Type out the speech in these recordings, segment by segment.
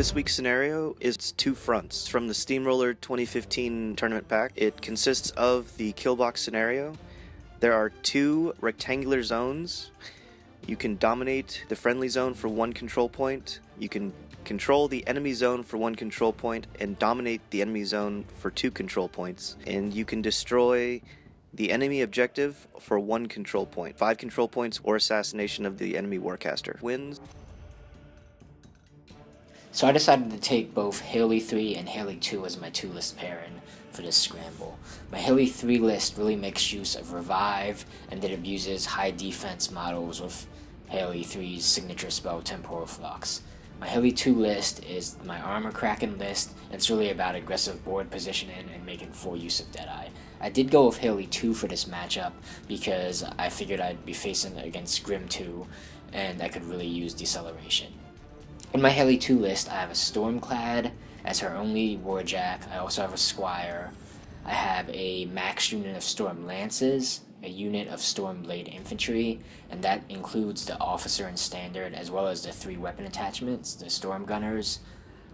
This week's scenario is two fronts from the Steamroller 2015 tournament pack. It consists of the Killbox scenario. There are two rectangular zones. You can dominate the friendly zone for 1 control point. You can control the enemy zone for 1 control point and dominate the enemy zone for 2 control points. And you can destroy the enemy objective for 1 control point. 5 control points or assassination of the enemy Warcaster wins. So I decided to take both Haley 3 and Haley 2 as my 2-list pairing for this scramble. My Haley 3 list really makes use of Revive, and it abuses high defense models with Haley 3's signature spell Temporal Flux. My Haley 2 list is my Armor Kraken list. It's really about aggressive board positioning and making full use of Deadeye. I did go with Haley 2 for this matchup because I figured I'd be facing against Grim 2 and I could really use Deceleration. In my Haley 2 list, I have a Stormclad as her only Warjack. I also have a Squire. I have a max unit of Storm Lances, a unit of Stormblade Infantry, and that includes the Officer and Standard as well as the 3 weapon attachments, the Stormgunners.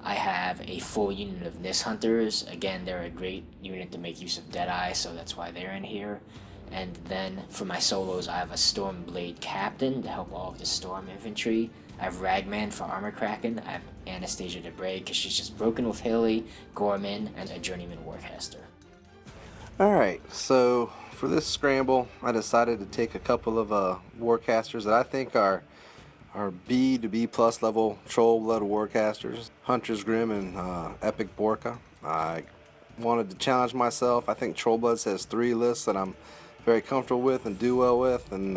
I have a full unit of Nyss Hunters. Again, they're a great unit to make use of Deadeye, so that's why they're in here. And then for my solos, I have a Stormblade Captain to help all of the Storm Infantry. I have Ragman for Armor Kraken. I have Anastasia di Bray because she's just broken with Haley, Gorman, and a Journeyman Warcaster. Alright, so for this scramble, I decided to take a couple of Warcasters that I think are B to B plus level Trollblood Warcasters, Hunter's Grim and Epic Borka. I wanted to challenge myself. I think Trollbloods has 3 lists that I'm very comfortable with and do well with, and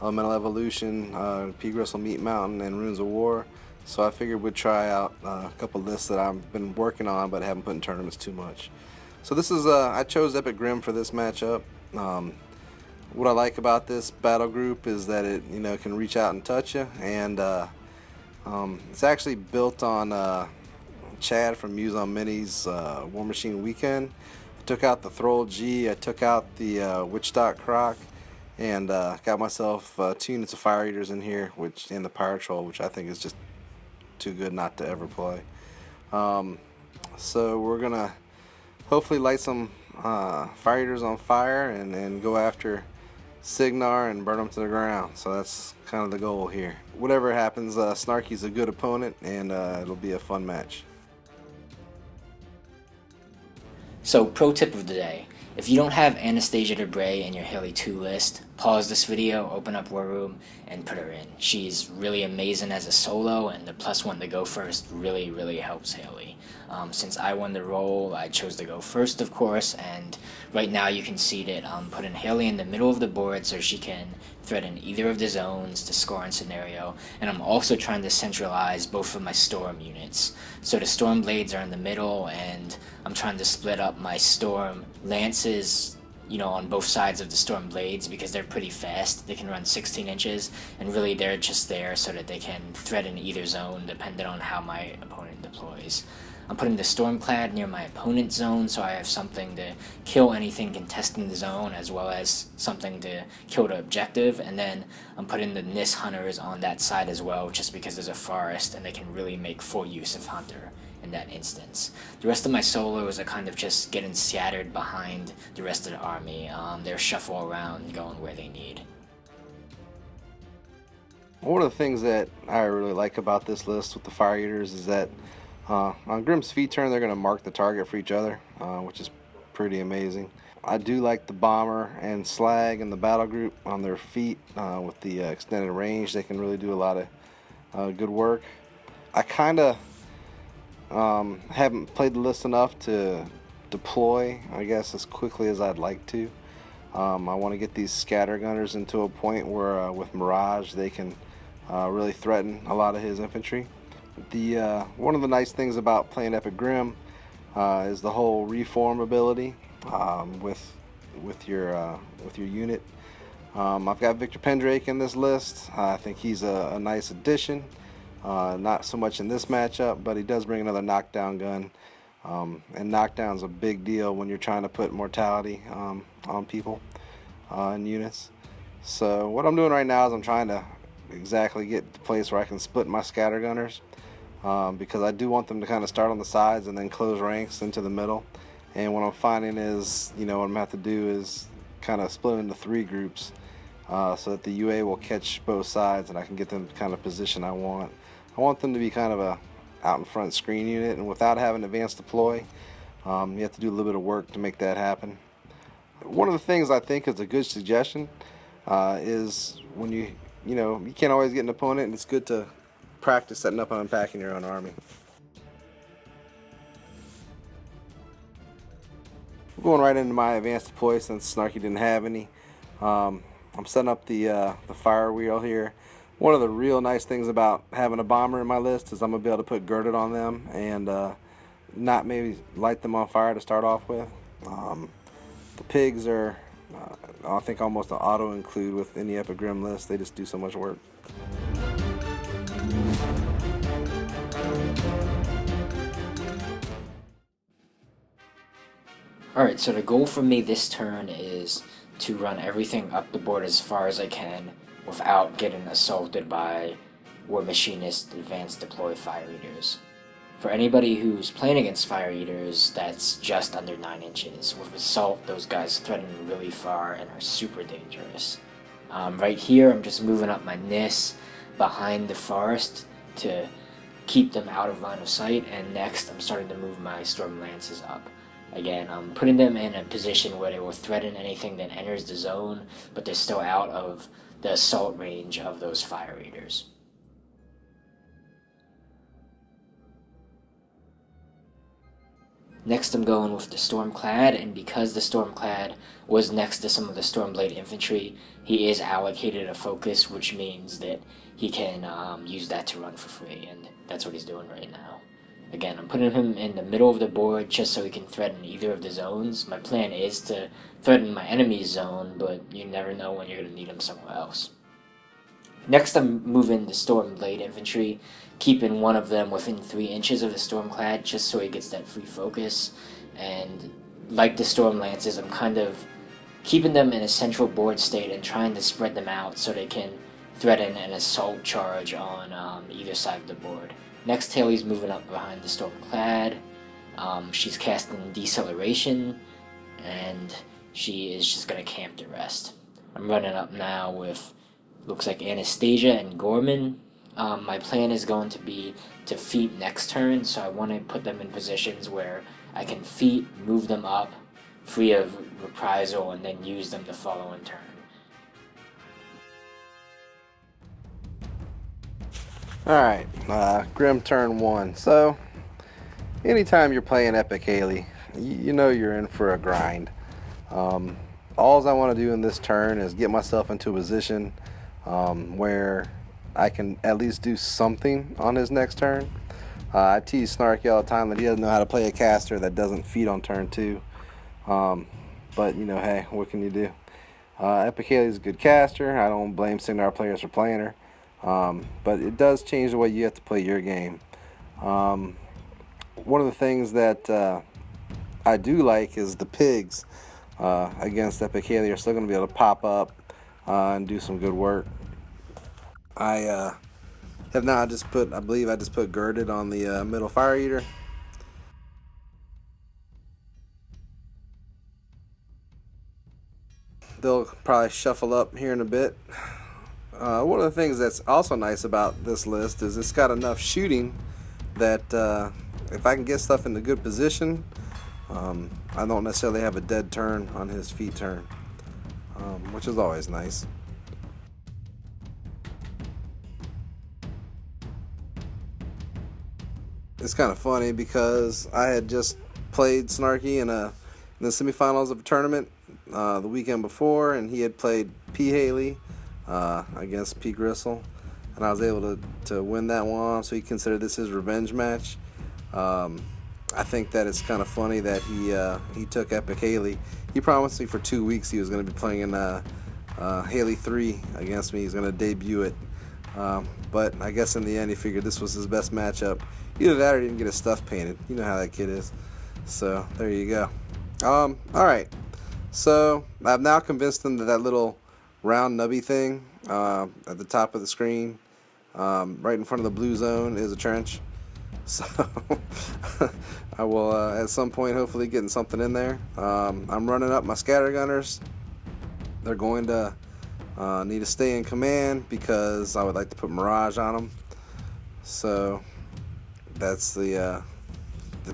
Elemental Evolution, Pyre Meat Mountain, and Runes of War. So I figured we'd try out a couple lists that I've been working on but haven't put in tournaments too much. So this is I chose Epic Grim for this matchup. What I like about this battle group is that it can reach out and touch you, and it's actually built on Chad from Muse on Mini's Warmachine Weekend. I took out the Thrall G, I took out the Witchstock Croc, and got myself 2 units of Fire Eaters in here, and the Pyre Troll, which I think is just too good not to ever play. So we're gonna hopefully light some Fire Eaters on fire and go after Cygnar and burn them to the ground. So that's kind of the goal here. Whatever happens, Snarky's a good opponent, and it'll be a fun match. So, pro tip of the day. If you don't have Anastasia di Bray in your Haley 2 list, pause this video, open up War Room, and put her in. She's really amazing as a solo, and the +1 to go first really helps Haley. Since I won the role, I chose to go first, of course, and right now you can see that I'm putting Haley in the middle of the board so she can threaten either of the zones to score on scenario, and I'm also trying to centralize both of my Storm units. So the Storm Blades are in the middle, and I'm trying to split up my Storm Lances, on both sides of the Storm Blades because they're pretty fast. They can run 16 inches, and really they're just there so that they can threaten either zone depending on how my opponent deploys. I'm putting the Stormclad near my opponent's zone so I have something to kill anything contesting the zone as well as something to kill the objective, and then I'm putting the Nyss Hunters on that side as well just because there's a forest and they can really make full use of Hunter in that instance. The rest of my solos are kind of just getting scattered behind the rest of the army. They're shuffle around going where they need. One of the things that I really like about this list with the Fire Eaters is that on Grim's feet turn, they're going to mark the target for each other, which is pretty amazing. I do like the Bomber and Slag and the battle group on their feet with the extended range. They can really do a lot of good work. I kind of haven't played the list enough to deploy, I guess, as quickly as I'd like to. I want to get these Scattergunners into a point where with Mirage they can really threaten a lot of his infantry. One of the nice things about playing Epic Grim is the whole reform ability with your unit. I've got Victor Pendrake in this list. I think he's a nice addition. Not so much in this matchup, but he does bring another knockdown gun, and knockdown's a big deal when you're trying to put mortality on people and units. So what I'm doing right now is I'm trying to exactly get to the place where I can split my Scattergunners. because I do want them to kind of start on the sides and then close ranks into the middle. And what I'm finding is, what I'm going to have to do is kind of split into 3 groups so that the UA will catch both sides and I can get them kind of position I want. I want them to be kind of a out in front screen unit, and without having advanced deploy, you have to do a little bit of work to make that happen. One of the things I think is a good suggestion is when you can't always get an opponent, and it's good to practice setting up and unpacking your own army. I'm going right into my advanced deploy since Snarky didn't have any. I'm setting up the fire wheel here. One of the real nice things about having a bomber in my list is I'm going to be able to put girded on them and not maybe light them on fire to start off with. The pigs are, I think, almost an auto include with any Epigrim list. They just do so much work. Alright, so the goal for me this turn is to run everything up the board as far as I can without getting assaulted by Warmachinists Advanced Deploy Fire Eaters. For anybody who's playing against Fire Eaters, that's just under 9 inches. With Assault, those guys threaten really far and are super dangerous. Right here, I'm just moving up my Nyss behind the forest to keep them out of line of sight, and next I'm starting to move my Storm Lances up. Again, I'm putting them in a position where they will threaten anything that enters the zone, but they're still out of the assault range of those Fire Eaters. Next I'm going with the Stormclad, and because the Stormclad was next to some of the Stormblade Infantry, he is allocated a focus, which means that he can use that to run for free, and that's what he's doing right now. Again, I'm putting him in the middle of the board just so he can threaten either of the zones. My plan is to threaten my enemy's zone, but you never know when you're going to need him somewhere else. Next I'm moving the Stormblade Infantry, keeping one of them within 3 inches of the Stormclad just so he gets that free focus. And like the Storm Lances, I'm kind of keeping them in a central board state and trying to spread them out so they can threaten an assault charge on either side of the board. Next, Haley's moving up behind the Stormclad. She's casting Deceleration, and she is just going to camp the rest. I'm running up now with, looks like, Anastasia and Gorman. My plan is going to be to feat next turn, so I want to put them in positions where I can feat, move them up, free of reprisal, and then use them the following turn. Alright, Grim turn 1. So, anytime you're playing Epic Haley, you know you're in for a grind. All I want to do in this turn is get myself into a position where I can at least do something on his next turn. I tease Snarky all the time that he doesn't know how to play a caster that doesn't feed on turn 2. But, hey, what can you do? Epic Haley's a good caster. I don't blame Cygnar players for playing her. But it does change the way you have to play your game. One of the things that I do like is the pigs against Epic Haley are still going to be able to pop up and do some good work. I have now I believe I just put girded on the middle Fire Eater. They'll probably shuffle up here in a bit. One of the things that's also nice about this list is it's got enough shooting that if I can get stuff in a good position, I don't necessarily have a dead turn on his feet turn, which is always nice. It's kind of funny because I had just played Snarky in the semifinals of a tournament the weekend before, and he had played P. Haley against P. Gristle, and I was able to win that one, so he considered this his revenge match. I think that it's kind of funny that he took Epic Haley. He promised me for 2 weeks he was going to be playing in Haley 3 against me. He's going to debut it, but I guess in the end he figured this was his best matchup. Either that or he didn't get his stuff painted. You know how that kid is. So there you go. Alright, so I've now convinced him that little round nubby thing at the top of the screen right in front of the blue zone is a trench. So I will at some point hopefully getting something in there. I'm running up my Scattergunners. They're going to need to stay in command because I would like to put Mirage on them. So that's the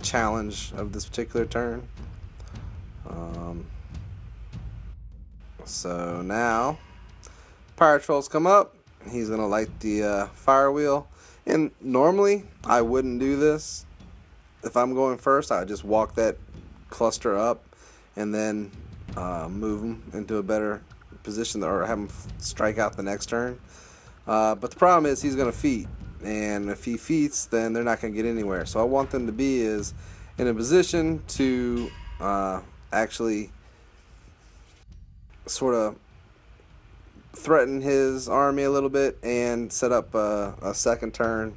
challenge of this particular turn. So now Pyre Troll's come up. He's gonna light the fire wheel. And normally I wouldn't do this. If I'm going first, I would just walk that cluster up and then move them into a better position or have him strike out the next turn. But the problem is he's going to feat, and if he feats, then they're not going to get anywhere. So I want them to be in a position to actually sort of threaten his army a little bit and set up a second turn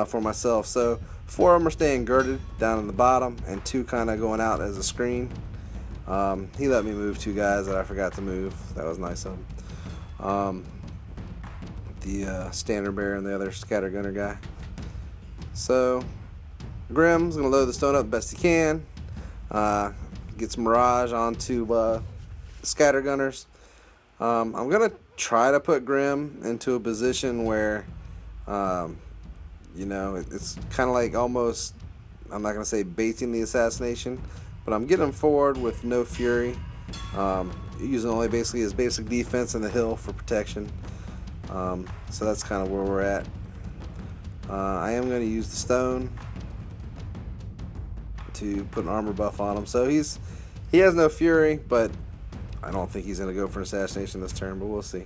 for myself. So 4 of them are staying girded down in the bottom and 2 kind of going out as a screen. He let me move 2 guys that I forgot to move. That was nice of him. The Standard Bearer and the other Scattergunner guy. So Grimm's gonna load the stone up the best he can. Get some Mirage onto Scattergunners. I'm gonna try to put Grimm into a position where you know, it's kind of like almost, I'm not gonna say baiting the assassination, but I'm getting him forward with no fury, using only basically his basic defense and the hill for protection. So that's kind of where we're at. I am going to use the stone to put an armor buff on him. So he has no fury, but I don't think he's going to go for an assassination this turn, but we'll see.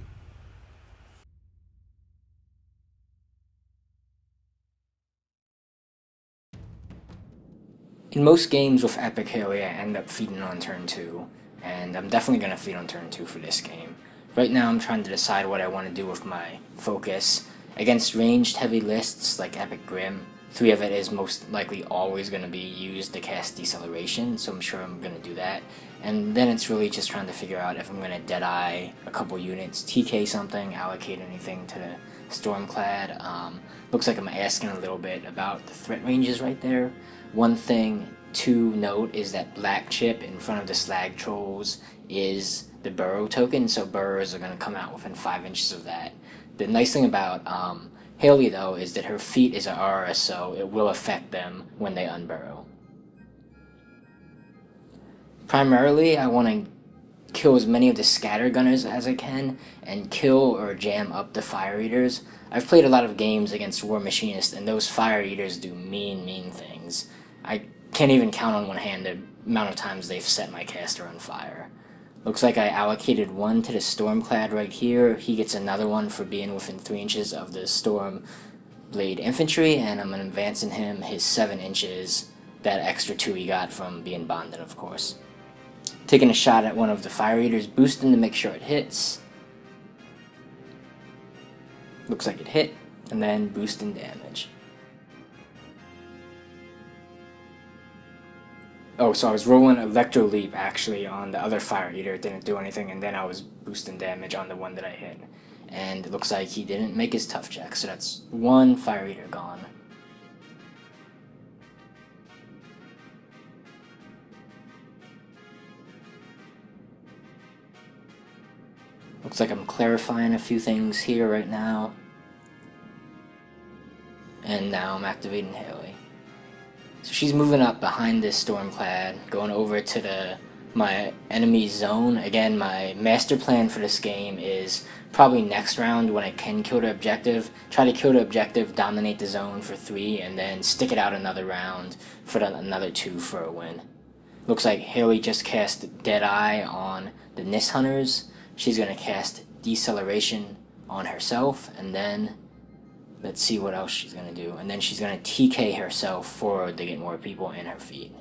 In most games with Epic Haley, I end up feeding on turn 2, and I'm definitely going to feed on turn 2 for this game. Right now I'm trying to decide what I want to do with my focus. Against ranged heavy lists like Epic Grimm, 3 of it is most likely always going to be used to cast Deceleration, so I'm sure I'm going to do that. And then it's really just trying to figure out if I'm going to Deadeye a couple units, TK something, allocate anything to the Stormclad. Looks like I'm asking a little bit about the threat ranges right there. One thing to note is that black chip in front of the Slag Trolls is the burrow token, so burrowers are going to come out within 5 inches of that. The nice thing about Haley, though, is that her feat is an aura, so it will affect them when they unburrow. Primarily, I want to kill as many of the Scattergunners as I can, and kill or jam up the Fire Eaters. I've played a lot of games against Warmachinists, and those Fire Eaters do mean things. I can't even count on one hand the amount of times they've set my caster on fire. Looks like I allocated 1 to the Stormclad right here. He gets another one for being within 3 inches of the Stormblade Infantry, and I'm advancing him his 7 inches, that extra 2 he got from being bonded, of course. Taking a shot at one of the Fire Eaters, boosting to make sure it hits. Looks like it hit, and then boosting damage. Oh, so I was rolling Electro Leap actually on the other Fire Eater, it didn't do anything, and then I was boosting damage on the one that I hit. And it looks like he didn't make his tough check, so that's 1 Fire Eater gone. Looks like I'm clarifying a few things here right now. And now I'm activating Haley. So she's moving up behind this Stormclad, going over to my enemy zone. Again, my master plan for this game is probably next round when I can kill the objective. Try to kill the objective, dominate the zone for 3, and then stick it out another round for another 2 for a win. Looks like Haley just cast Deadeye on the Nyss Hunters. She's going to cast Deceleration on herself, and then let's see what else she's going to do. And then she's going to TK herself forward to get more people in her feet.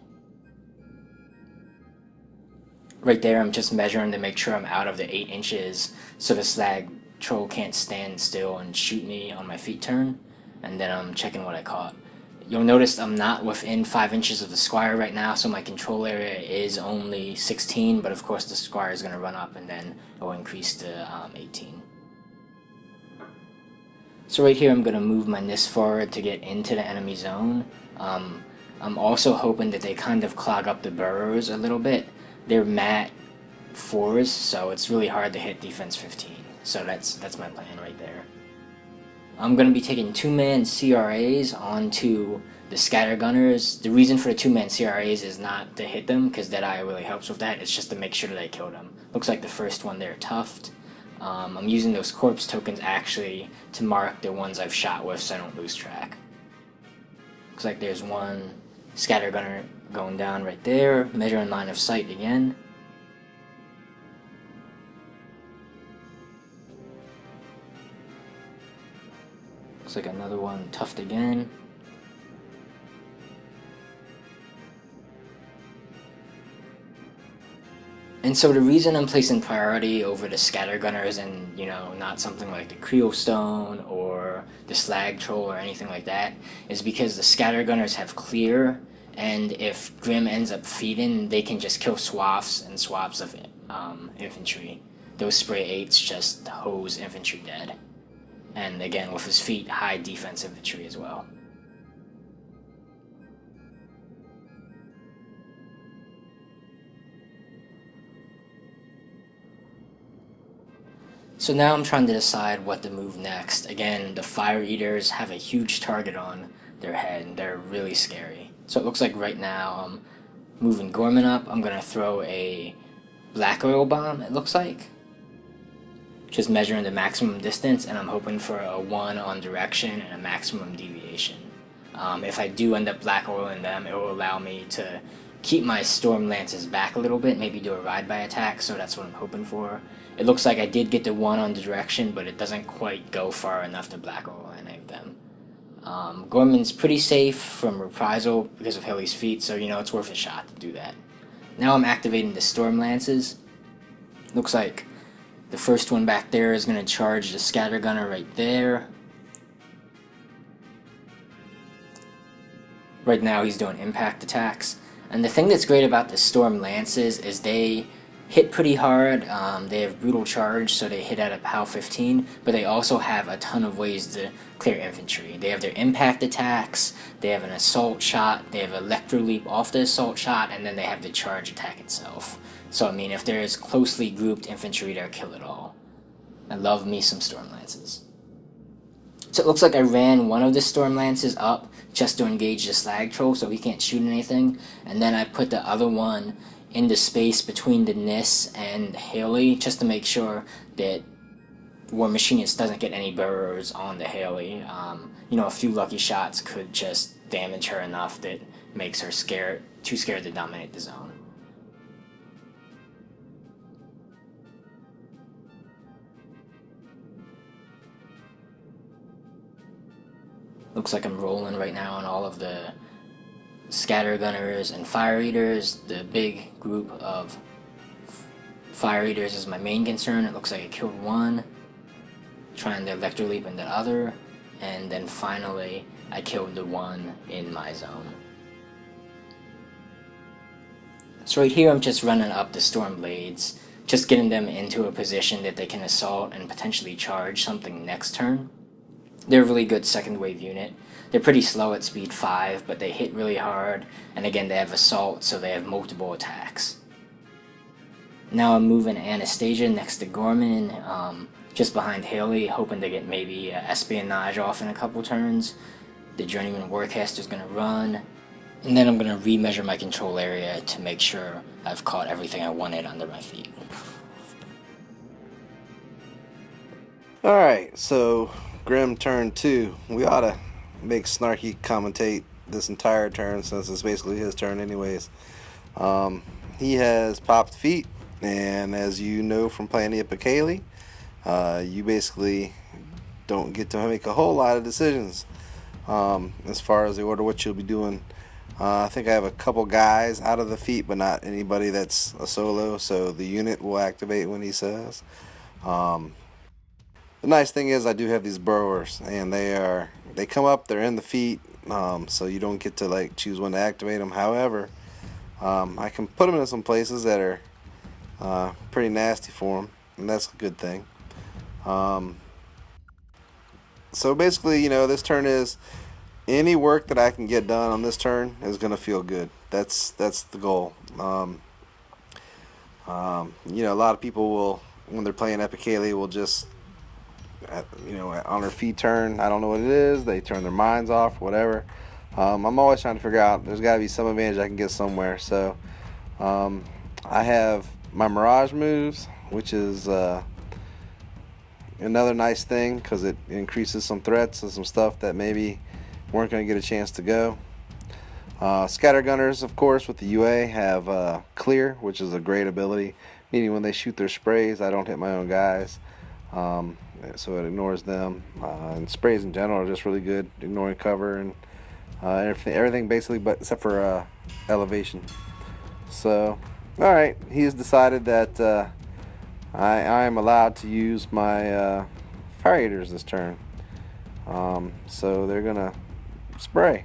Right there, I'm just measuring to make sure I'm out of the 8 inches so the Slag Troll can't stand still and shoot me on my feet turn. And then I'm checking what I caught. You'll notice I'm not within 5 inches of the Squire right now, so my control area is only 16, but of course the Squire is going to run up and then it will increase to 18. So right here I'm going to move my Nyss forward to get into the enemy zone. I'm also hoping that they kind of clog up the Burrowers a little bit. They're mat 4s, so it's really hard to hit defense 15. So that's my plan right there. I'm going to be taking 2-man CRAs onto the Scattergunners. The reason for the 2-man CRAs is not to hit them, because Deadeye really helps with that. It's just to make sure that I kill them. Looks like the first one there, Tuft. I'm using those corpse tokens actually to mark the ones I've shot with so I don't lose track. Looks like there's one Scattergunner going down right there, measuring line of sight again. Looks like another one Tuft again. And so the reason I'm placing priority over the Scattergunners and, you know, not something like the Krielstone or the Slag Troll or anything like that is because the Scattergunners have clear, and if Grim ends up feeding, they can just kill swaths and swaths of infantry. Those spray 8s just hose infantry dead. And again, with his feet, high defense infantry as well. So now I'm trying to decide what to move next. Again, the Fire Eaters have a huge target on their head, and they're really scary. So it looks like right now I'm moving Gorman up. I'm going to throw a Black Oil Bomb, it looks like. Just measuring the maximum distance, and I'm hoping for a 1 on direction and a maximum deviation. If I do end up Black Oiling them, it will allow me to keep my Storm Lances back a little bit, maybe do a ride-by attack, so that's what I'm hoping for. It looks like I did get the 1 on the direction, but it doesn't quite go far enough to Black Oil any of them. Gorman's pretty safe from reprisal because of Hilly's feet, so you know it's worth a shot to do that. Now I'm activating the Storm Lances. Looks like the first one back there is going to charge the Scattergunner right there. Right now he's doing impact attacks. And the thing that's great about the Storm Lances is they hit pretty hard. They have brutal charge, so they hit at a POW 15, but they also have a ton of ways to clear infantry. They have their impact attacks, they have an assault shot, they have electro leap off the assault shot, and then they have the charge attack itself. So I mean, if there's closely grouped infantry, they'll kill it all. I love me some Storm Lances. So it looks like I ran one of the Storm Lances up just to engage the Slag Troll so he can't shoot anything, and then I put the other one in the space between the Nyss and Haley just to make sure that Warmachine doesn't get any Burrowers on the Haley. You know, a few lucky shots could just damage her enough that makes her too scared to dominate the zone. Looks like I'm rolling right now on all of the Scattergunners and Fire Eaters. The big group of Fire Eaters is my main concern. It looks like I killed one, trying to Electro Leap in the other, and then finally I killed the one in my zone. So right here I'm just running up the Stormblades, just getting them into a position that they can assault and potentially charge something next turn. They're a really good second wave unit. They're pretty slow at speed 5, but they hit really hard, and again they have assault, so they have multiple attacks. Now I'm moving Anastasia next to Gorman, just behind Haley, hoping to get maybe espionage off in a couple turns. The Journeyman Warcaster is going to run, and then I'm going to remeasure my control area to make sure I've caught everything I wanted under my feet. Alright, so Grim turn 2. We ought to make Snarky commentate this entire turn since it's basically his turn anyways. He has popped feet, and as you know from playing the Epicale, you basically don't get to make a whole lot of decisions as far as the order what you'll be doing. I think I have a couple guys out of the feet, but not anybody that's a solo, so the unit will activate when he says. The nice thing is I do have these Burrowers, and they come up, they're in the feet, so you don't get to like choose when to activate them. However, I can put them in some places that are pretty nasty for them, and that's a good thing. So basically, you know, this turn is any work that I can get done on this turn is going to feel good. That's the goal. You know, a lot of people will, when they're playing Epicale, will just, you know, on their feed turn, I don't know what it is, they turn their minds off, whatever. I'm always trying to figure out, there's got to be some advantage I can get somewhere. So I have my Mirage moves, which is another nice thing because it increases some threats and some stuff that maybe weren't going to get a chance to go. Scattergunners, of course, with the UA have clear, which is a great ability, meaning when they shoot their sprays, I don't hit my own guys, so it ignores them. And sprays in general are just really good, ignoring cover and everything basically, but except for elevation. So, all right, he's decided that I am allowed to use my Fire Eaters this turn. So they're gonna spray.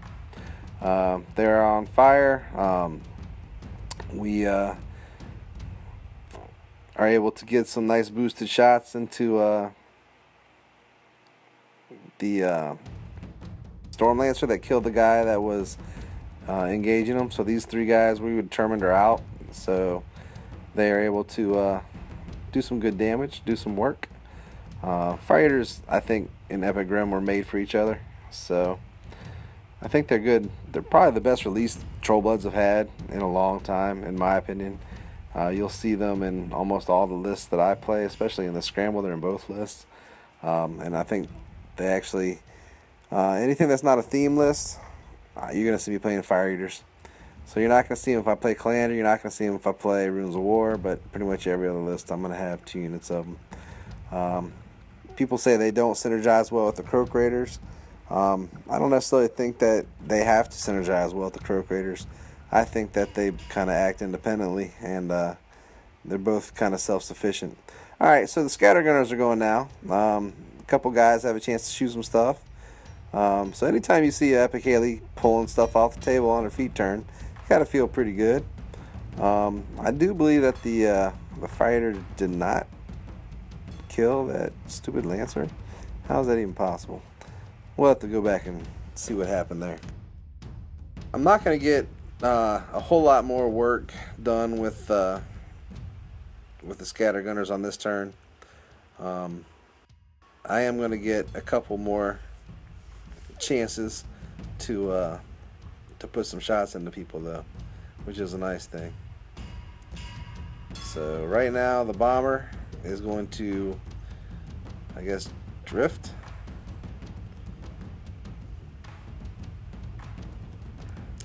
They're on fire. We are able to get some nice boosted shots into the Stormlancer that killed the guy that was engaging them. So these three guys we determined are out. So they are able to do some good damage, do some work. Fire Eaters, I think, in Epic Grim were made for each other. So I think they're good. They're probably the best release Trollbloods have had in a long time, in my opinion. You'll see them in almost all the lists that I play, especially in the Scramble. They're in both lists. And I think they actually, anything that's not a theme list, you're going to see me playing Fire Eaters. So you're not going to see them if I play Calamity, you're not going to see them if I play Runes of War, but pretty much every other list I'm going to have 2 units of them. People say they don't synergize well with the Croak Raiders. I don't necessarily think that they have to synergize well with the Croak Raiders. I think that they kind of act independently, and they're both kind of self-sufficient. Alright, so the Scattergunners are going now. A couple guys have a chance to shoot some stuff. So anytime you see Epicale pulling stuff off the table on her feet turn, you gotta feel pretty good. I do believe that the fighter did not kill that stupid Lancer. How is that even possible? We'll have to go back and see what happened there. I'm not going to get a whole lot more work done with the Scattergunners on this turn. I am going to get a couple more chances to put some shots into people, though, which is a nice thing. So right now the bomber is going to, I guess, drift.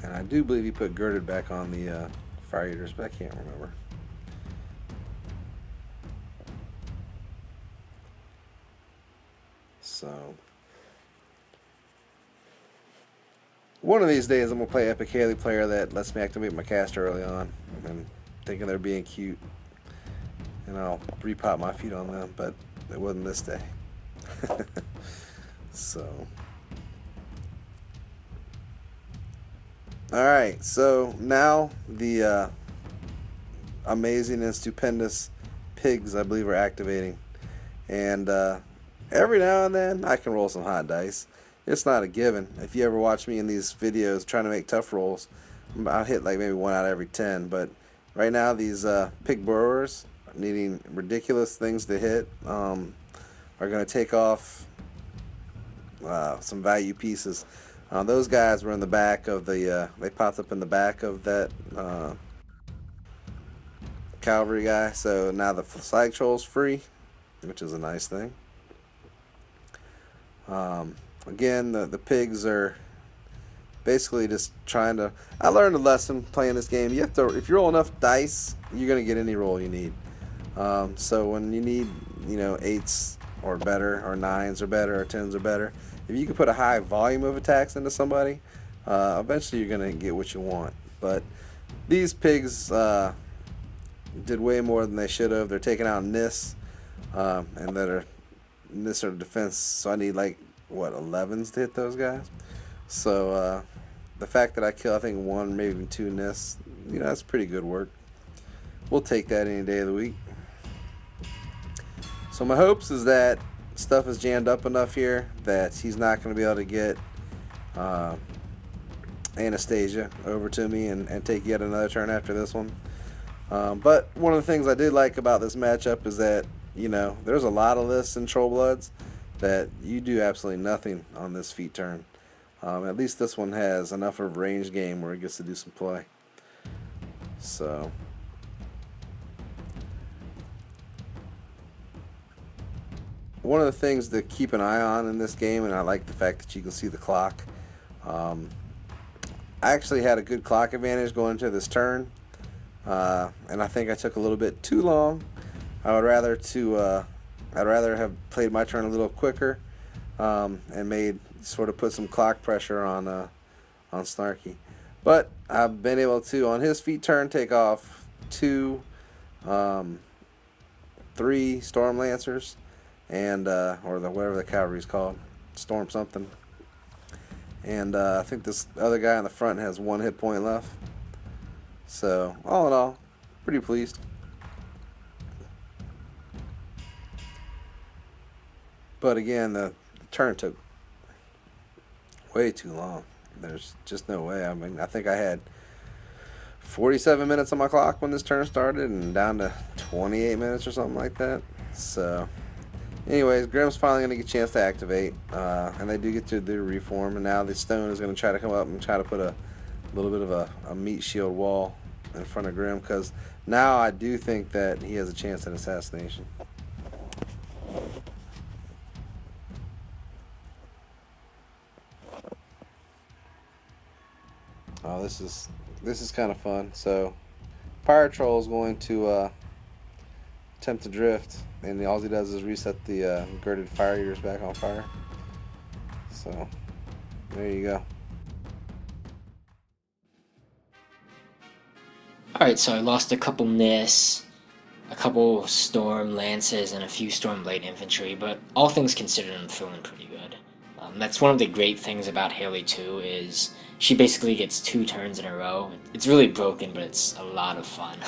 And I do believe he put girded back on the Fire Eaters, but I can't remember. So one of these days I'm going to play Epicale player that lets me activate my caster early on. I'm thinking they're being cute, and I'll repop my feet on them, but it wasn't this day. So alright, so now the amazing and stupendous pigs, I believe, are activating. And every now and then I can roll some hot dice. It's not a given. If you ever watch me in these videos trying to make tough rolls, I'll hit like maybe 1 out of every 10. But right now these pig burrowers, needing ridiculous things to hit, are going to take off some value pieces. Those guys were in the back of the, they popped up in the back of that cavalry guy. So now the Slag Troll's free, which is a nice thing. Again, the pigs are basically just trying to, I learned a lesson playing this game. You have to, if you roll enough dice, you're going to get any roll you need. So when you need, you know, 8s or better, or 9s or better, or 10s or better, if you can put a high volume of attacks into somebody, eventually you're going to get what you want. But these pigs did way more than they should have. They're taking out Nyss, and that are Nyss are defense, so I need like, what, 11s to hit those guys? So the fact that I kill, I think, 1, maybe even 2 Nyss, you know, that's pretty good work. We'll take that any day of the week. So my hopes is that stuff is jammed up enough here that he's not going to be able to get Anastasia over to me and take yet another turn after this one. But one of the things I did like about this matchup is that, you know, there's a lot of lists in Trollbloods that you do absolutely nothing on this feat turn. At least this one has enough of a range game where it gets to do some play. So one of the things to keep an eye on in this game, and I like the fact that you can see the clock. I actually had a good clock advantage going into this turn, and I think I took a little bit too long. I'd rather have played my turn a little quicker and put some clock pressure on Snarky. But I've been able to, on his feat turn, take off 3 Storm Lancers and or whatever the cavalry's called, Storm something. And I think this other guy in the front has 1 hit point left. So all in all, pretty pleased. But again, the turn took way too long. There's just no way. I mean, I think I had 47 minutes on my clock when this turn started and down to 28 minutes or something like that. So anyways, Grimm's finally going to get a chance to activate, and they do get to do reform, and now the stone is going to try to come up and try to put a little bit of a meat shield wall in front of Grimm, because now I do think that he has a chance at assassination. Oh, this is kind of fun. So Pyre Troll is going to attempt to drift, and all he does is reset the girded fire eaters back on fire. So there you go. Alright, so I lost a couple Nyss, a couple Storm Lances, and a few Stormblade Infantry, but all things considered, I'm feeling pretty good. That's one of the great things about Haley 2 is she basically gets 2 turns in a row. It's really broken, but it's a lot of fun.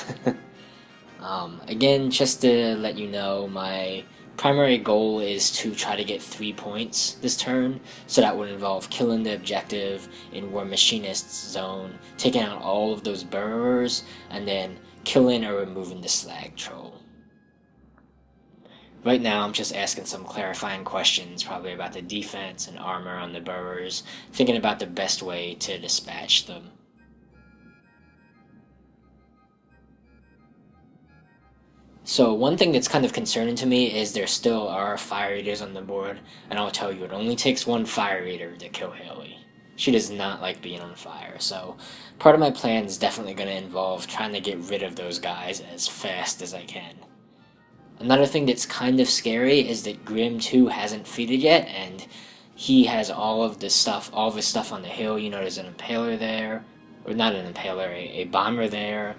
Again, just to let you know, my primary goal is to try to get 3 points this turn, so that would involve killing the objective in Warmachinist's zone, taking out all of those Burrowers, and then killing or removing the Slag Troll. Right now I'm just asking some clarifying questions, probably about the defense and armor on the Burrowers, thinking about the best way to dispatch them. So one thing that's kind of concerning to me is there still are fire eaters on the board, and I'll tell you, it only takes 1 fire eater to kill Haley. She does not like being on fire, so part of my plan is definitely going to involve trying to get rid of those guys as fast as I can. Another thing that's kind of scary is that Grimm 2 hasn't feated yet, and he has all of his stuff on the hill. You know, there's an impaler there, or not an impaler, a bomber there.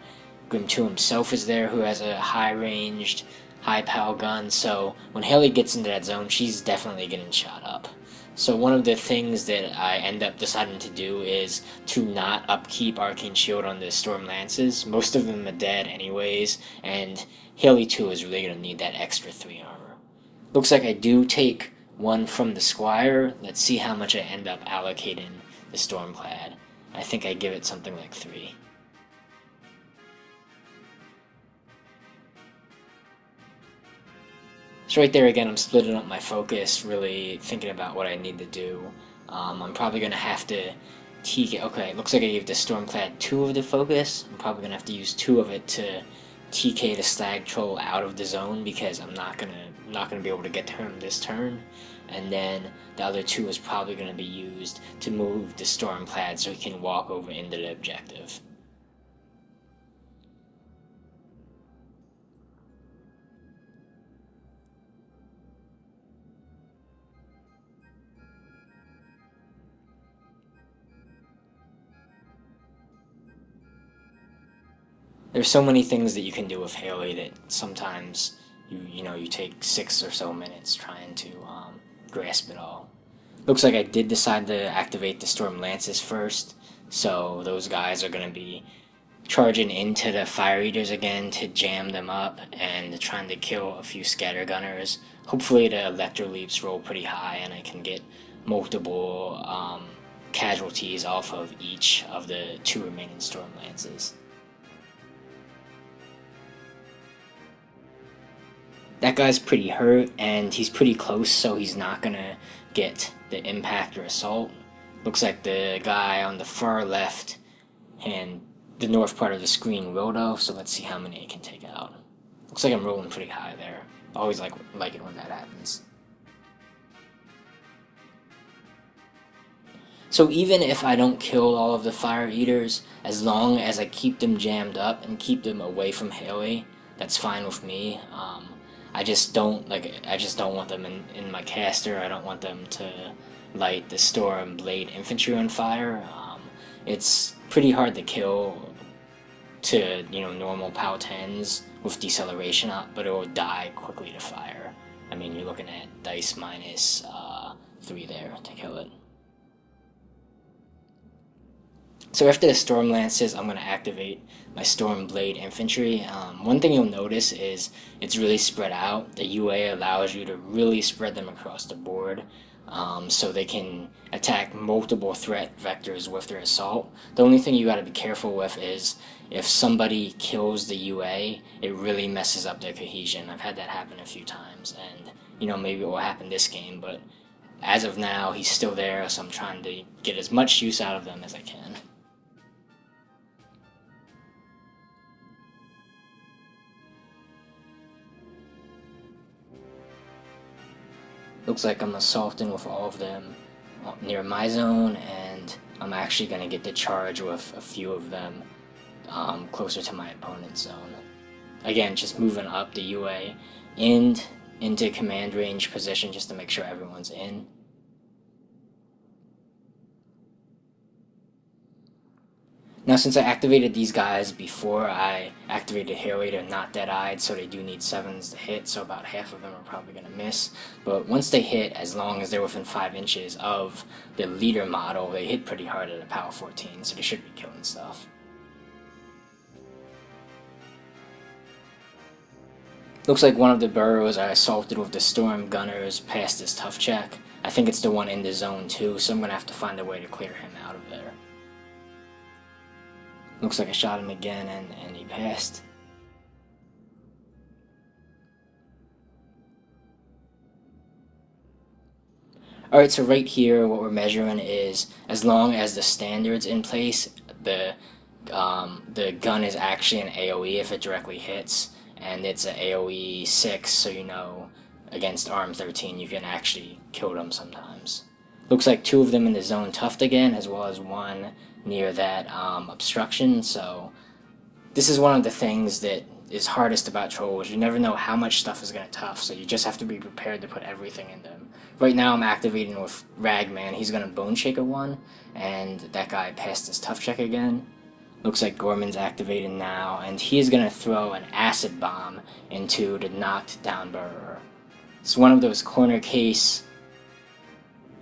Grimm 2 himself is there, who has a high-ranged, high-power gun, so when Haley gets into that zone, she's definitely getting shot up. So one of the things that I end up deciding to do is to not upkeep Arcane Shield on the Storm Lances. Most of them are dead anyways, and Haley 2 is really going to need that extra 3 armor. Looks like I do take 1 from the Squire. Let's see how much I end up allocating the Stormclad. I think I give it something like 3. So right there again, I'm splitting up my focus, really thinking about what I need to do. I'm probably going to have to TK. Okay, it looks like I gave the Stormclad 2 of the focus. I'm probably going to have to use 2 of it to TK the Slag Troll out of the zone, because I'm not gonna be able to get to him this turn. And then the other 2 is probably going to be used to move the Stormclad so he can walk over into the objective. There's so many things that you can do with Haley that sometimes you take 6 or so minutes trying to grasp it all. Looks like I did decide to activate the Storm Lances first, so those guys are going to be charging into the Fire Eaters again to jam them up and trying to kill a few Scattergunners. Hopefully the Electro Leaps roll pretty high and I can get multiple casualties off of each of the 2 remaining Storm Lances. That guy's pretty hurt and he's pretty close, so he's not gonna get the impact or assault. Looks like the guy on the far left and the north part of the screen will though, so let's see how many I can take out. Looks like I'm rolling pretty high there. I always like it when that happens. So even if I don't kill all of the Fire Eaters, as long as I keep them jammed up and keep them away from Haley, that's fine with me. I just don't want them in my caster. I don't want them to light the Stormblade Infantry on fire. It's pretty hard to kill to, normal POW 10s with deceleration up, but it will die quickly to fire. I mean, you're looking at dice minus 3 there to kill it. So after the Storm Lances, I'm going to activate my Stormblade Infantry. One thing you'll notice is it's really spread out. The UA allows you to really spread them across the board, so they can attack multiple threat vectors with their assault. The only thing you got to be careful with is if somebody kills the UA, it really messes up their cohesion. I've had that happen a few times, and maybe it will happen this game, but as of now, he's still there, so I'm trying to get as much use out of them as I can. Looks like I'm assaulting with all of them near my zone, and I'm actually going to get the charge with a few of them closer to my opponent's zone. Again, just moving up the UA and into command range position just to make sure everyone's in. Now, since I activated these guys before I activated Haley, they're not dead-eyed, so they do need 7s to hit, so about half of them are probably going to miss. But once they hit, as long as they're within 5 inches of the leader model, they hit pretty hard at a power 14, so they should be killing stuff. Looks like one of the Burrowers I assaulted with the Stormgunners passed his tough check. I think it's the one in the zone too, so I'm going to have to find a way to clear him out of there. Looks like I shot him again and he passed. Alright, so right here what we're measuring is as long as the standard's in place, the gun is actually an AoE if it directly hits, and it's an AoE 6, so against arm 13 you can actually kill them sometimes. Looks like 2 of them in the zone tuft again, as well as 1 near that obstruction, so this is one of the things that is hardest about trolls. You never know how much stuff is going to tuff, so you just have to be prepared to put everything in them. Right now I'm activating with Ragman. He's going to Bone Shaker 1, and that guy passed his tough check again. Looks like Gorman's activating now, and he's going to throw an acid bomb into the knocked down Burrower. It's one of those corner case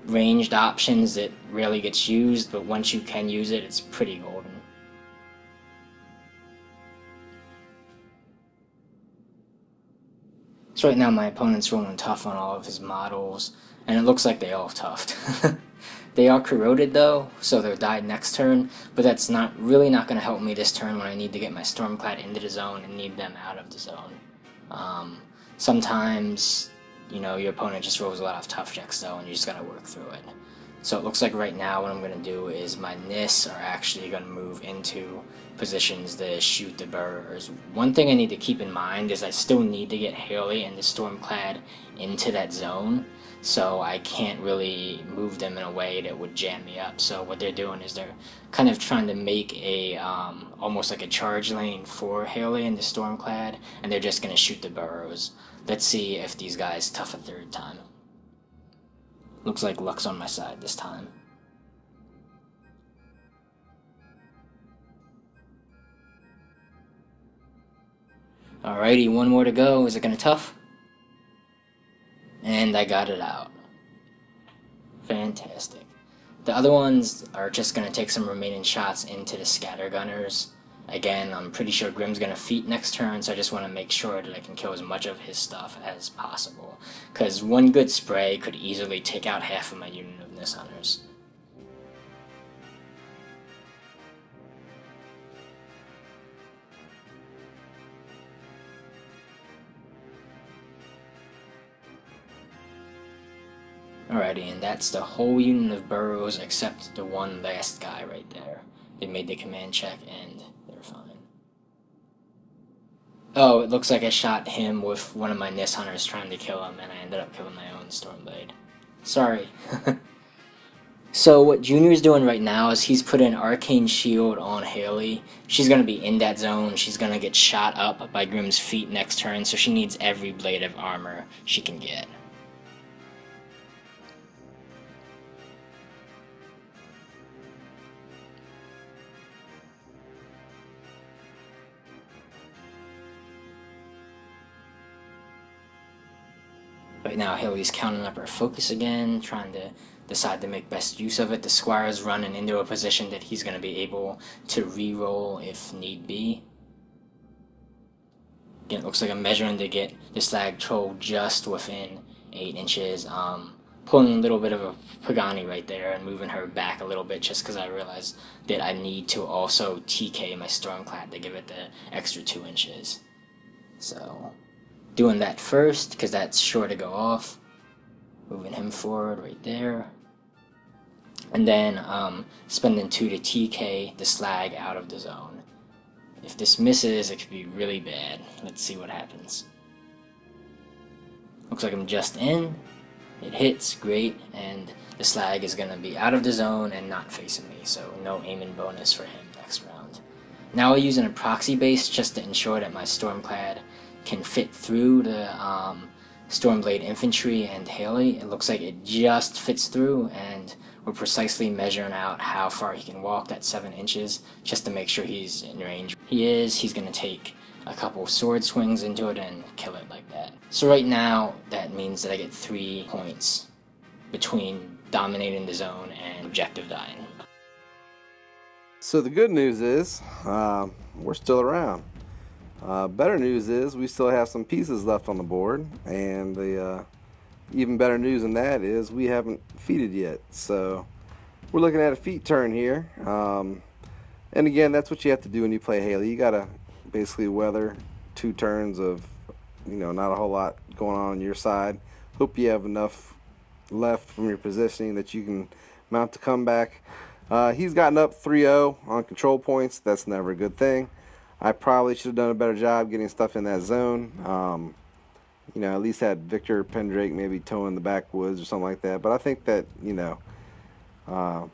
ranged options that rarely gets used, but once you can use it, it's pretty golden. So right now my opponent's rolling tough on all of his models, and it looks like they all toughed. They are corroded though, so they'll die next turn, but that's really not going to help me this turn when I need to get my Stormclad into the zone and need them out of the zone. Sometimes your opponent just rolls a lot of tough checks though, and you just gotta work through it. So it looks like right now what I'm gonna do is my Nyss are actually gonna move into positions to shoot the Burrowers. One thing I need to keep in mind is I still need to get Haley and the Stormclad into that zone, so I can't really move them in a way that would jam me up. So what they're doing is they're kind of trying to make a almost like a charge lane for Haley and the Stormclad, and they're just gonna shoot the Burrowers. Let's see if these guys tough a third time. Looks like luck's on my side this time. Alrighty, 1 more to go. Is it gonna tough? And I got it out. Fantastic. The other ones are just gonna take some remaining shots into the Scattergunners, Again, I'm pretty sure Grim's going to feat next turn, so I just want to make sure that I can kill as much of his stuff as possible. Because one good spray could easily take out half of my unit of Nyss Hunters. Alrighty, and that's the whole unit of Burrowers except the one last guy right there. They made the command check and they're fine. Oh, it looks like I shot him with one of my Nyss Hunters trying to kill him, and I ended up killing my own Stormblade. Sorry. So what Junior's doing right now is he's put an Arcane Shield on Haley. She's going to be in that zone. She's going to get shot up by Grim's feet next turn, so she needs every blade of armor she can get. Right now, Haley's counting up her focus again, trying to decide to make best use of it. The Squire's running into a position that he's going to be able to re-roll if need be. Again, it looks like I'm measuring to get the Slag Troll just within 8 inches. Pulling a little bit of a Pygmie right there and moving her back a little bit just because I realized that I need to also TK my Stormclad to give it the extra 2 inches. So doing that first, because that's sure to go off. Moving him forward right there. And then spending 2 to TK the Slag out of the zone. If this misses, it could be really bad. Let's see what happens. Looks like I'm just in. It hits, great, and the Slag is going to be out of the zone and not facing me, so no aiming bonus for him next round. Now I'll use a proxy base just to ensure that my Stormclad can fit through the Stormblade Infantry and Haley. It looks like it just fits through, and we're precisely measuring out how far he can walk, that 7 inches, just to make sure he's in range. He's going to take a couple sword swings into it and kill it like that. So right now, that means that I get 3 points between dominating the zone and objective dying. So the good news is, we're still around. Better news is we still have some pieces left on the board, and the even better news than that is we haven't feated yet. So we're looking at a feat turn here, and again, that's what you have to do when you play Haley. You gotta basically weather 2 turns of, you know, not a whole lot going on your side. Hope you have enough left from your positioning that you can mount the comeback. He's gotten up 3-0 on control points. That's never a good thing. I probably should have done a better job getting stuff in that zone. You know, at least had Victor Pendrake maybe towing the backwoods or something like that. But I think that, you know,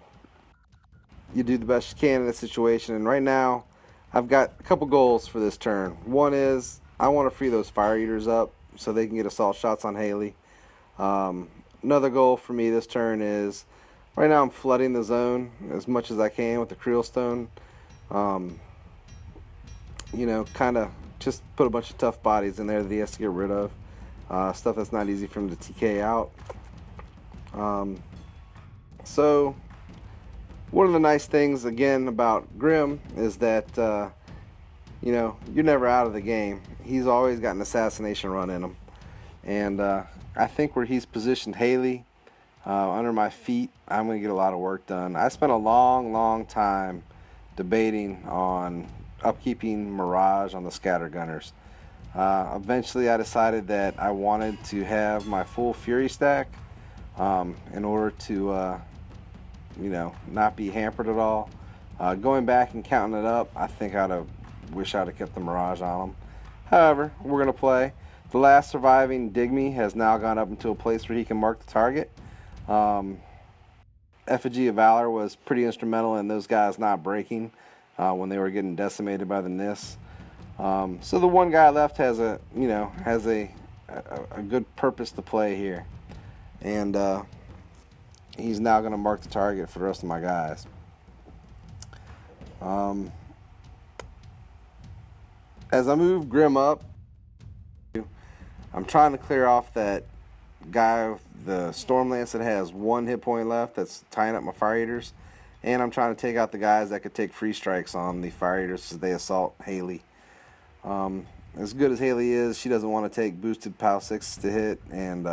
you do the best you can in this situation. And right now, I've got a couple goals for this turn. One is I want to free those Fire Eaters up so they can get assault shots on Haley. Another goal for me this turn is right now I'm flooding the zone as much as I can with the Krielstone. You know, kind of just put a bunch of tough bodies in there that he has to get rid of. Stuff that's not easy for him to TK out. So one of the nice things again about Grim is that you know, you're never out of the game. He's always got an assassination run in him, and I think where he's positioned Haley under my feet, I'm going to get a lot of work done. I spent a long time debating on upkeeping Mirage on the Scattergunners. Eventually I decided that I wanted to have my full Fury stack in order to you know, not be hampered at all. Going back and counting it up, I think wish I'd have kept the Mirage on them. However, we're going to play. The last surviving Pygmie has now gone up into a place where he can mark the target. Effigy of Valor was pretty instrumental in those guys not breaking when they were getting decimated by the Nyss. So the one guy left has a, you know, has a good purpose to play here, and he's now going to mark the target for the rest of my guys. As I move Grim up, I'm trying to clear off that guy with the Stormlance that has 1 hit point left that's tying up my Fire Eaters, And I'm trying to take out the guys that could take free strikes on the Fire Eaters as they assault Haley. As good as Haley is, she doesn't want to take boosted POW 6s to hit, and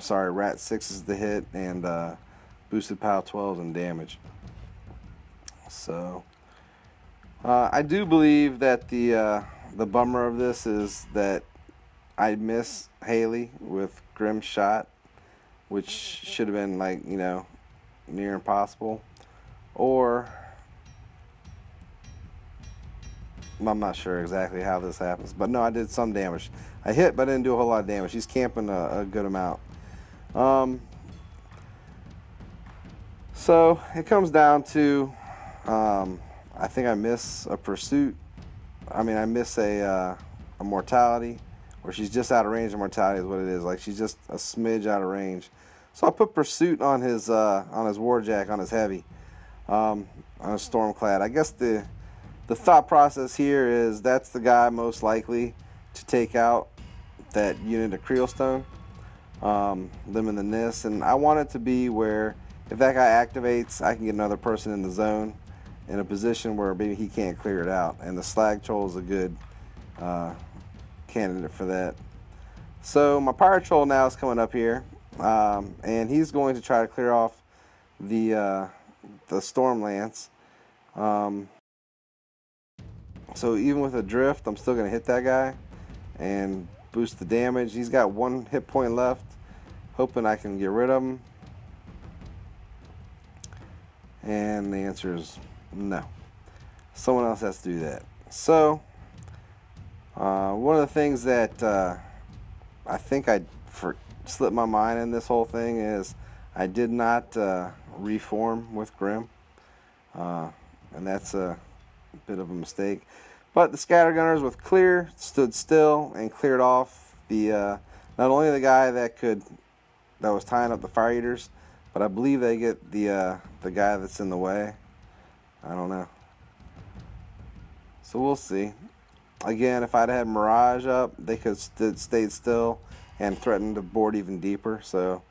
sorry, Rat 6s to hit, and boosted POW 12s and damage. So I do believe that the bummer of this is that I miss Haley with Grim Shot, which should have been, like, you know, near impossible. Or I'm not sure exactly how this happens, but no, I did some damage. I hit, but I didn't do a whole lot of damage. He's camping a good amount. So it comes down to I think I miss a pursuit. I mean, I miss a mortality, or she's just out of range of mortality is what it is. Like, she's just a smidge out of range. So I put pursuit on his warjack, on his heavy, on his Stormclad. I guess the thought process here is that's the guy most likely to take out that unit of Krielstone, them in the Nyss, and I want it to be where if that guy activates, I can get another person in the zone in a position where maybe he can't clear it out, and the Slag Troll is a good candidate for that. So my Pyre Troll now is coming up here, and he's going to try to clear off the Stormlance. So even with a drift, I'm still going to hit that guy and boost the damage. He's got 1 hit point left, hoping I can get rid of him. And the answer is no. Someone else has to do that. So one of the things that I think I slipped my mind in this whole thing is I did not reform with Grim, and that's a bit of a mistake. But the Scattergunners with clear stood still and cleared off the not only the guy that was tying up the Fire Eaters, but I believe they get the guy that's in the way. I don't know. So we'll see. Again, if I'd had Mirage up, they could have stayed still and threatened to board even deeper. So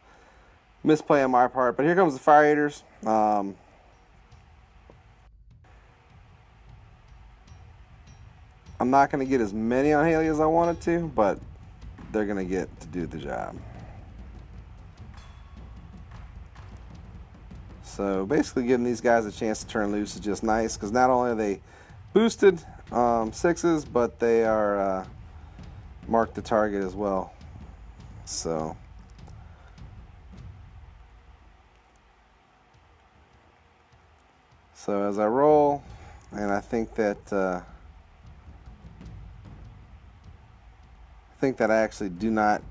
misplay on my part. But here comes the Fire Eaters. I'm not going to get as many on Haley as I wanted to, but they're going to get to do the job. So basically giving these guys a chance to turn loose is just nice, because not only are they boosted 6s, but they are marked the target as well. So as I roll, and I think that I actually do not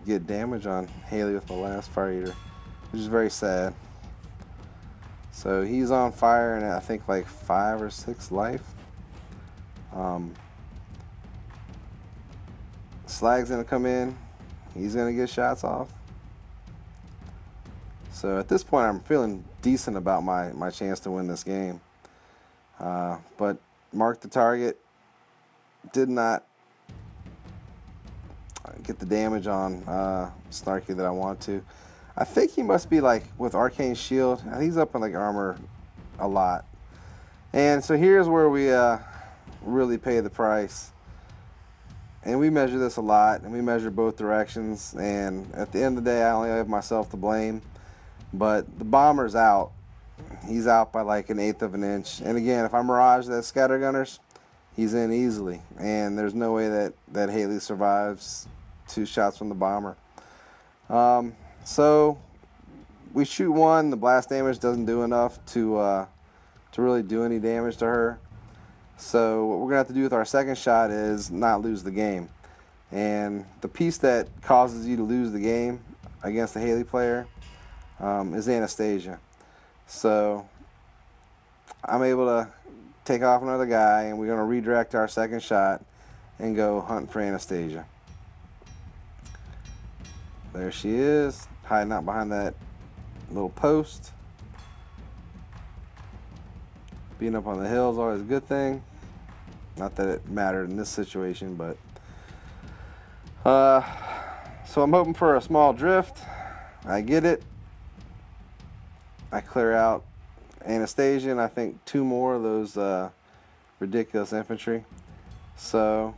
get damage on Haley with my last Fire Eater, which is very sad. So he's on fire, and I think like 5 or 6 life. Slag's gonna come in. He's gonna get shots off. So at this point, I'm feeling decent about my chance to win this game. But mark the target. Did not get the damage on Snarky that I want to. I think he must be like with Arcane Shield. He's up in like armor a lot. And so here's where we really pay the price. And we measure this a lot, and we measure both directions. And at the end of the day, I only have myself to blame. But the bomber's out. He's out by like 1/8 of an inch. And again, if I mirage that Scattergunners, he's in easily. And there's no way that Haley survives 2 shots from the bomber. So we shoot 1. The blast damage doesn't do enough to really do any damage to her. So what we're gonna have to do with our second shot is not lose the game. And the piece that causes you to lose the game against the Haley player is Anastasia. So I'm able to take off another guy, and we're gonna redirect our second shot and go hunt for Anastasia. There she is, hiding out behind that little post. Being up on the hill is always a good thing. Not that it mattered in this situation, but so I'm hoping for a small drift. I get it. I clear out, Anastasia, and I think 2 more of those ridiculous infantry. So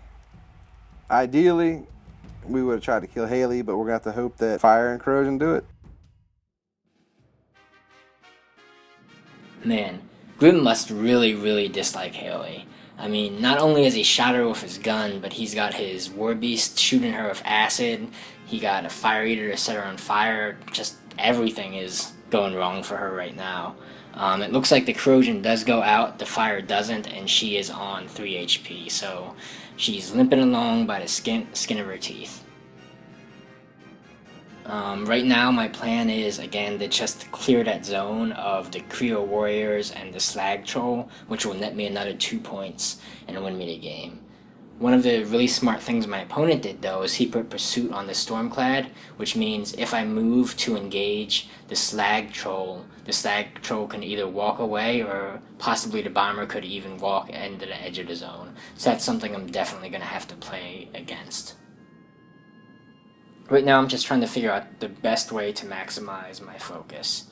ideally we would have tried to kill Haley, but we're going to have to hope that fire and corrosion do it. Man, Grim must really dislike Haley. I mean, not only has he shot her with his gun, but he's got his War Beast shooting her with acid, he got a Fire Eater to set her on fire, just everything is going wrong for her right now. It looks like the corrosion does go out, the fire doesn't, and she is on 3 HP, so she's limping along by the skin of her teeth. Right now my plan is, again, to just clear that zone of the Creo Warriors and the Slag Troll, which will net me another 2 points and win me the game. One of the really smart things my opponent did, though, is he put Pursuit on the Stormclad, which means if I move to engage the Slag Troll can either walk away, or possibly the bomber could even walk into the edge of the zone. So that's something I'm definitely going to have to play against. Right now I'm just trying to figure out the best way to maximize my focus.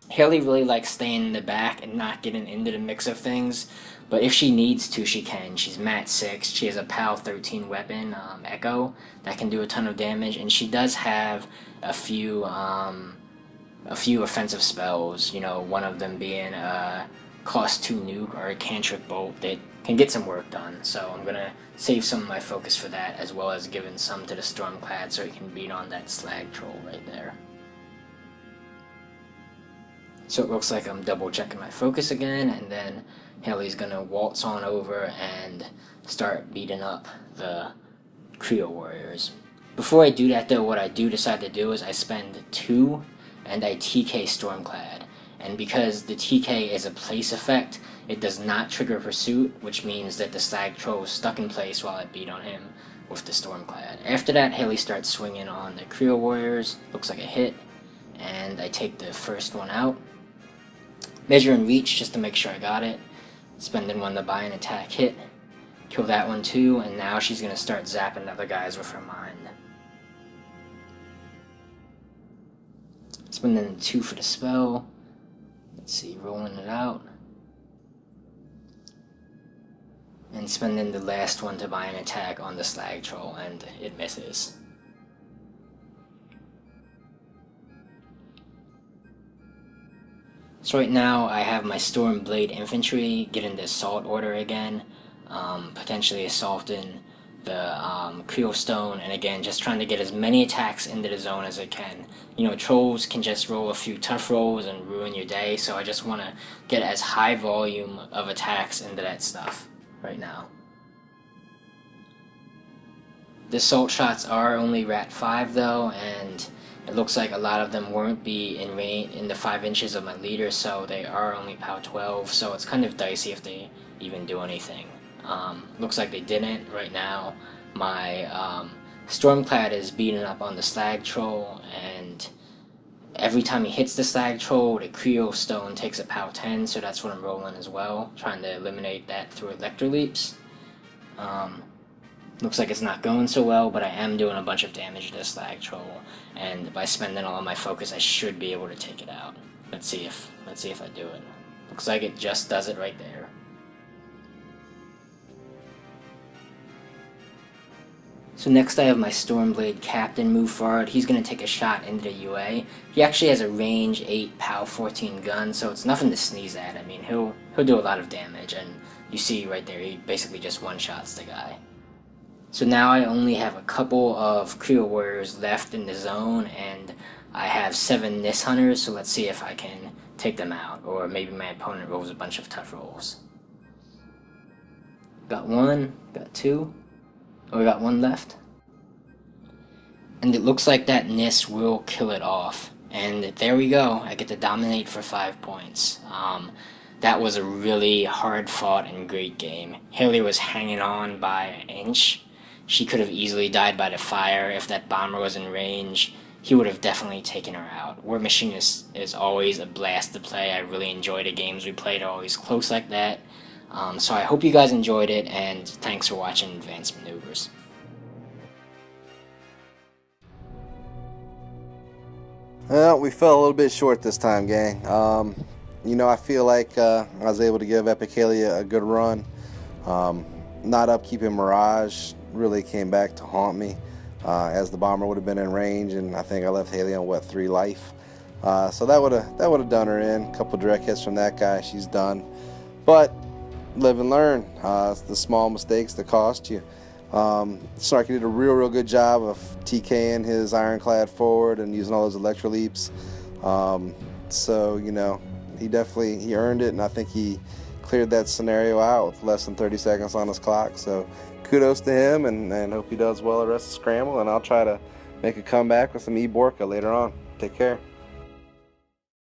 Haley really likes staying in the back and not getting into the mix of things, but if she needs to, she can. She's Mat 6, she has a PAL 13 weapon, Echo, that can do a ton of damage, and she does have a few offensive spells, you know, one of them being a cost 2 nuke or a cantrip bolt that can get some work done. So I'm going to save some of my focus for that, as well as giving some to the Stormclad so he can beat on that Slag Troll right there. So it looks like I'm double checking my focus again, and then Haley's going to waltz on over and start beating up the Creo Warriors. Before I do that, though, what I do decide to do is I spend 2 and I TK Stormclad. And because the TK is a place effect, it does not trigger Pursuit, which means that the Slag Troll is stuck in place while I beat on him with the Stormclad. After that, Haley starts swinging on the Creo Warriors. Looks like a hit, and I take the first one out. Measure and reach just to make sure I got it. Spending 1 to buy an attack hit. Kill that one too, and now she's going to start zapping other guys with her mind. Spending 2 for the spell. Let's see, rolling it out. And spending the last one to buy an attack on the Slag Troll, and it misses. So right now I have my Stormblade Infantry getting the assault order again, potentially assaulting the Krielstone, and again just trying to get as many attacks into the zone as I can. You know, trolls can just roll a few tough rolls and ruin your day, so I just want to get as high volume of attacks into that stuff right now. The assault shots are only Rat 5 though, and it looks like a lot of them won't be in range in the 5 inches of my leader, so they are only POW 12, so it's kind of dicey if they even do anything. Looks like they didn't right now. My Stormclad is beating up on the Slag Troll, and every time he hits the Slag Troll, the Krielstone takes a POW 10, so that's what I'm rolling as well, trying to eliminate that through Electroleaps. Looks like it's not going so well, but I am doing a bunch of damage to the Slag Troll, and by spending all of my focus I should be able to take it out. Let's see if I do it. Looks like it just does it right there. So next I have my Stormblade Captain move forward. He's going to take a shot into the UA. He actually has a range 8 POW 14 gun, so it's nothing to sneeze at. I mean, he'll do a lot of damage, and you see right there, he basically just one-shots the guy. So now I only have a couple of Creo Warriors left in the zone, and I have 7 Nyss Hunters, so let's see if I can take them out, or maybe my opponent rolls a bunch of tough rolls. Got 1, got 2. Oh, we got 1 left. And it looks like that Nyss will kill it off. And there we go. I get to dominate for 5 points. That was a really hard fought and great game. Haley was hanging on by an inch. She could have easily died by the fire. If that bomber was in range, he would have definitely taken her out. Warmachine is always a blast to play. I really enjoy the games we played. They're always close like that. So I hope you guys enjoyed it, and thanks for watching Advanced Maneuvers. Well, we fell a little bit short this time, gang. you know, I feel like I was able to give Epic Haley a good run. Not upkeeping Mirage really came back to haunt me, as the bomber would have been in range, and I think I left Haley on what, 3 life. So that would have done her in. A couple direct hits from that guy, she's done. But live and learn. It's the small mistakes that cost you. Snarky did a real good job of TKing his Ironclad forward and using all those Electro Leaps. So, you know, he earned it, and I think he cleared that scenario out with less than 30 seconds on his clock. So kudos to him, and hope he does well the rest of Scramble, and I'll try to make a comeback with some E-Borka later on. Take care.